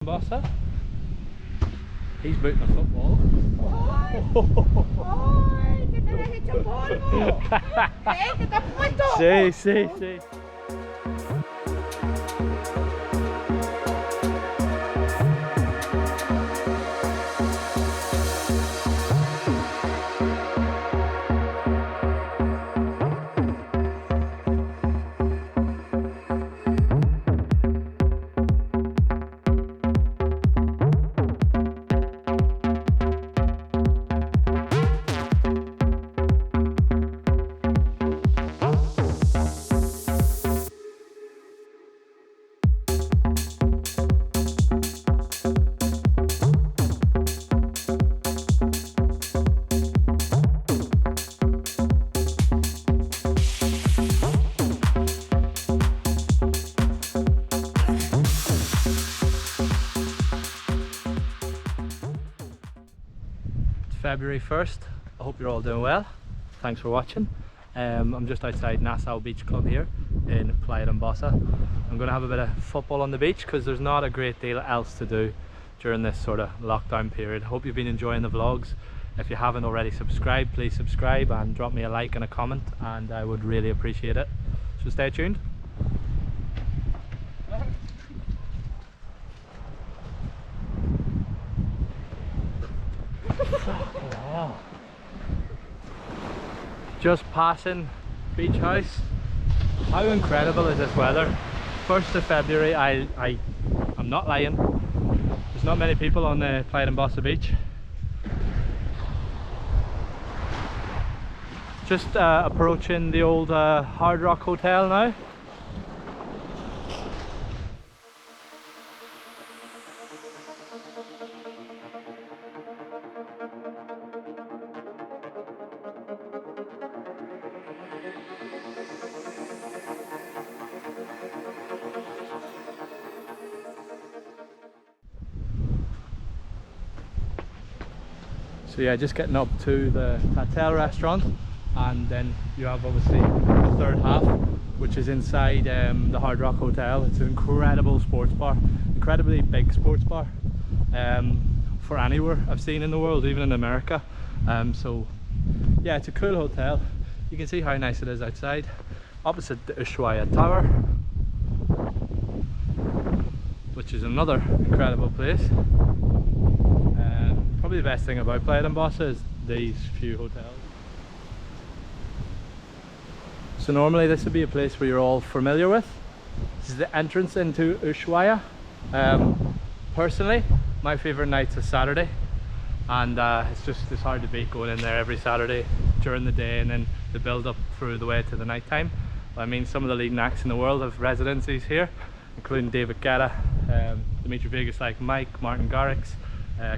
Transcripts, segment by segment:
Den Bossa. He's booting a football. ¡Ay! ¡Que te habías hecho polvo! ¿Qué? ¿Que te has puesto? Sí, sí, sí. February 1st. I hope you're all doing well. Thanks for watching. I'm just outside Nassau Beach Club here in Playa Den Bossa. I'm going to have a bit of football on the beach because there's not a great deal else to do during this sort of lockdown period. Hope you've been enjoying the vlogs. If you haven't already subscribed, please subscribe and drop me a like and a comment, and I would really appreciate it. So stay tuned. Wow. Just passing BeacHouse. How incredible is this weather? 1st of February, I'm not lying. There's not many people on the Playa Den Bossa beach. Just approaching the old Hard Rock Hotel now. So yeah, just getting up to the hotel restaurant, and then you have obviously the third half, which is inside the Hard Rock Hotel. It's an incredible sports bar, incredibly big sports bar for anywhere I've seen in the world, even in America. So yeah, it's a cool hotel. You can see how nice it is outside, opposite the Ushuaia Tower, which is another incredible place. Probably the best thing about Playa Den Bossa is these few hotels. So normally this would be a place where you're all familiar with. This is the entrance into Ushuaia. Personally, my favourite night's a Saturday, and it's hard to beat going in there every Saturday during the day and then the build up through the way to the night time. I mean, some of the leading acts in the world have residencies here, including David Guetta, Dimitri Vegas like Mike, Martin Garrix,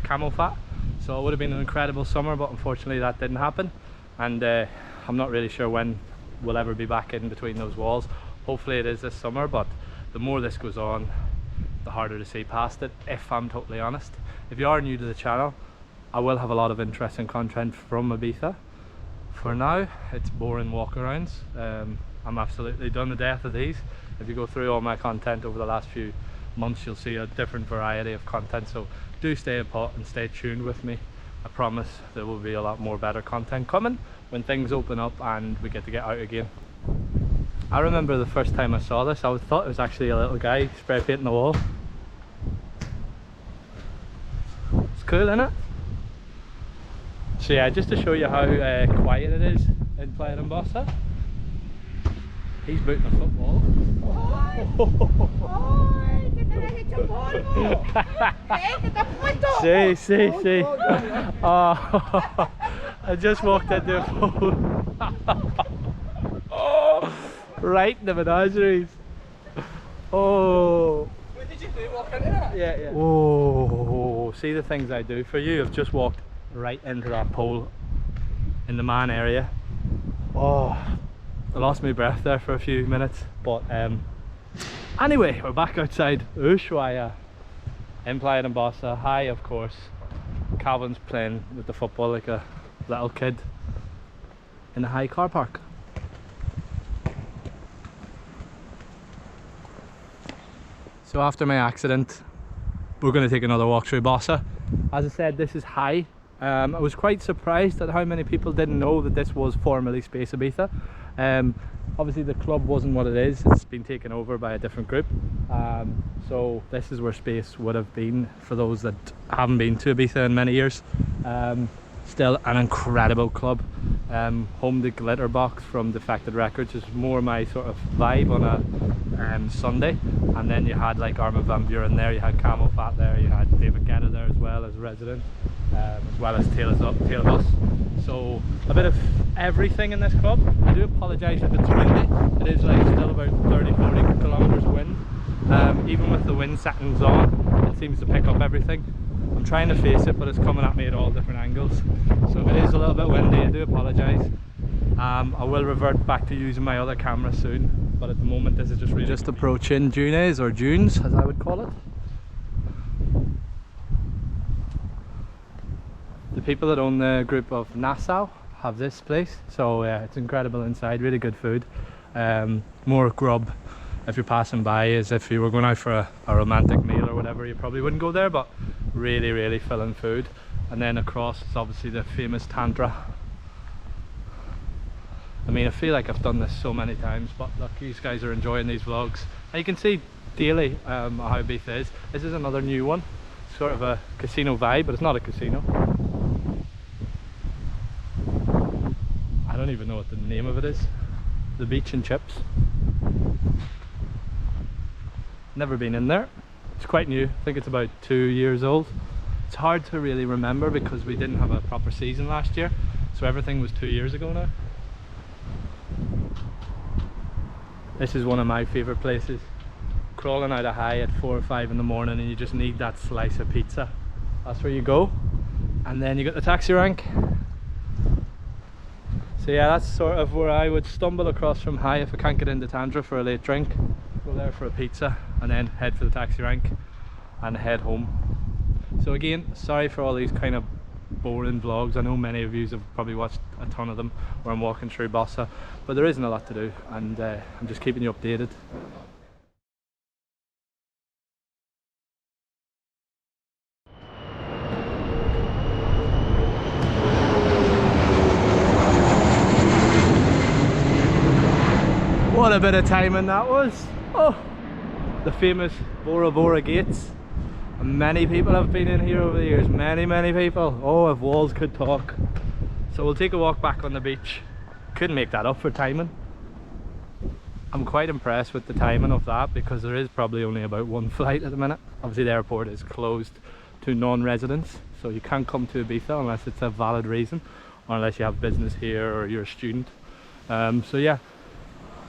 Camel Fat. So it would have been an incredible summer, but unfortunately that didn't happen, and I'm not really sure when we'll ever be back in between those walls. Hopefully it is this summer, but the more this goes on, the harder to see past it, if I'm totally honest. If you are new to the channel, I will have a lot of interesting content from Ibiza. For now, it's boring walkarounds. I'm absolutely done to death of these. If you go through all my content over the last few months, you'll see a different variety of content, so do stay put and stay tuned with me. I promise there will be a lot more better content coming when things open up and we get to get out again. I remember the first time I saw this, I thought it was actually a little guy spray painting the wall. It's cool, isn't it? So yeah, just to show you how quiet it is in Playa Den Bossa. He's booting a football. ¡Ay! ¡Que te habías hecho polvo! ¿Qué? ¿Que te has puesto? Sí, sí, sí. Oh, I just walked into a pool. Oh, right in the menageries. Oh. What did you do? Walk into that? Yeah, yeah. Oh, see the things I do for you. I've just walked right into that pole in the man area. Oh, I lost my breath there for a few minutes, but anyway, we're back outside Ushuaia in Playa Den Bossa. Hi, of course. Calvin's playing with the football like a little kid in the Hi car park. So after my accident we're going to take another walk through Bossa. As I said, this is Hi. I was quite surprised at how many people didn't know that this was formerly Space Ibiza. Obviously the club wasn't what it is, it's been taken over by a different group. So this is where Space would have been for those that haven't been to Ibiza in many years. Still an incredible club. Home to Glitterbox from Defected Records is more my sort of vibe on a Sunday. And then you had like Armin van Buuren there, you had Camel Fat there, you had David Guetta there as well as resident, as well as Tail of Us. So a bit of everything in this club. I do apologise if it's windy. It is like still about 30-40 kilometres wind. Even with the wind settings on, it seems to pick up everything. I'm trying to face it, but it's coming at me at all different angles. So if it is a little bit windy, I do apologise. I will revert back to using my other camera soon, but at the moment this is just really just approaching Dunes, or Dunes as I would call it. The people that own the group of Nassau have this place, so yeah, it's incredible inside, really good food. More grub if you're passing by, as if you were going out for a romantic meal or whatever, you probably wouldn't go there, but really filling food. And then across is obviously the famous Tantra. I mean, I feel like I've done this so many times, but look, these guys are enjoying these vlogs. And you can see daily how Ibiza is. This is another new one, sort of a casino vibe, but it's not a casino. I don't even know what the name of it is. The Beach and Chips. Never been in there. It's quite new. I think it's about 2 years old. It's hard to really remember because we didn't have a proper season last year, so everything was 2 years ago now. This is one of my favourite places. Crawling out of Hi at 4 or 5 in the morning and you just need that slice of pizza. That's where you go. And then you got the taxi rank. So yeah, that's sort of where I would stumble across from Hi if I can't get into Tantra for a late drink. Go there for a pizza and then head for the taxi rank and head home. So again, sorry for all these kind of boring vlogs. I know many of you have probably watched a ton of them where I'm walking through Bossa, but there isn't a lot to do, and I'm just keeping you updated. What a bit of timing that was. Oh, the famous Bora Bora gates. Many people have been in here over the years, many people. Oh, if walls could talk. So we'll take a walk back on the beach. Couldn't make that up for timing. I'm quite impressed with the timing of that because there is probably only about one flight at the minute. Obviously the airport is closed to non-residents, so you can't come to Ibiza unless it's a valid reason, or unless you have business here or you're a student. So yeah,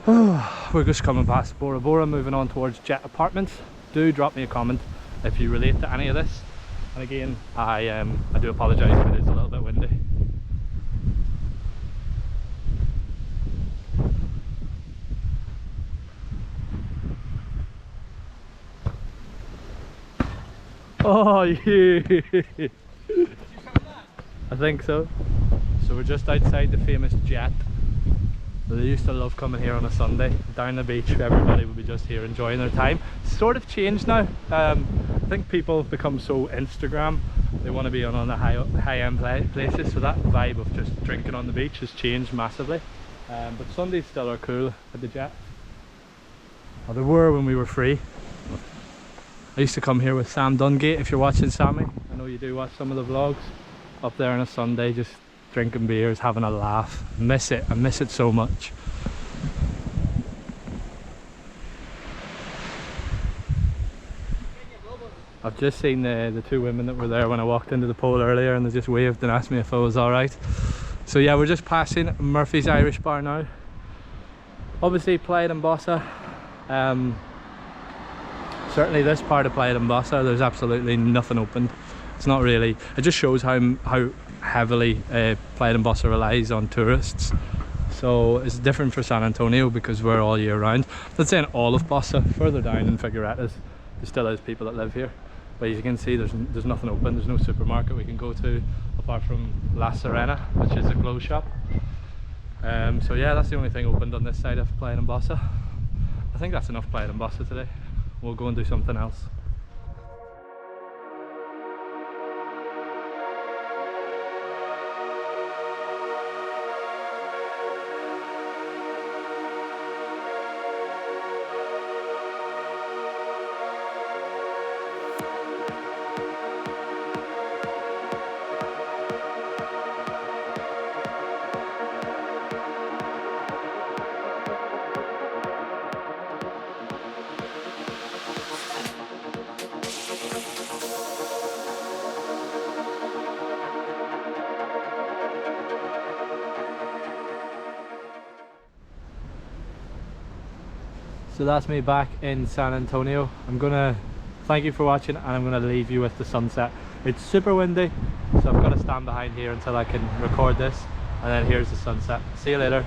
we're just coming past Bora Bora, moving on towards Jet Apartments. Do drop me a comment if you relate to any of this. And again, I do apologise if it is a little bit windy. Oh yeah, I think so. So we're just outside the famous Jet. They used to love coming here on a Sunday down the beach. Everybody would be just here enjoying their time. It's sort of changed now. I think people have become so Instagram, they want to be on the high-end places, so that vibe of just drinking on the beach has changed massively. But Sundays still are cool at the Jet. Well, they were when we were free. I used to come here with Sam Dungate. If you're watching, Sammy, I know you do watch some of the vlogs. Up there on a Sunday, just drinking beers, having a laugh. Miss it. I miss it so much. I've just seen the two women that were there when I walked into the pool earlier, and they just waved and asked me if I was alright. So yeah, we're just passing Murphy's Irish Bar now. Obviously Playa Den Bossa. Certainly this part of Playa Den Bossa, there's absolutely nothing open. It's not really, it just shows how heavily Playa Den Bossa relies on tourists. So it's different for San Antonio because we're all year round. That's saying all of Bossa. Further down in Figueretas, there still is people that live here, but as you can see, there's nothing open. There's no supermarket we can go to apart from La Serena, which is a clothes shop. So yeah, that's the only thing opened on this side of Playa Den Bossa. I think that's enough Playa Den Bossa today. We'll go and do something else. So that's me back in San Antonio. I'm gonna thank you for watching, and I'm gonna leave you with the sunset. It's super windy, so I've got to stand behind here until I can record this, and then here's the sunset. See you later.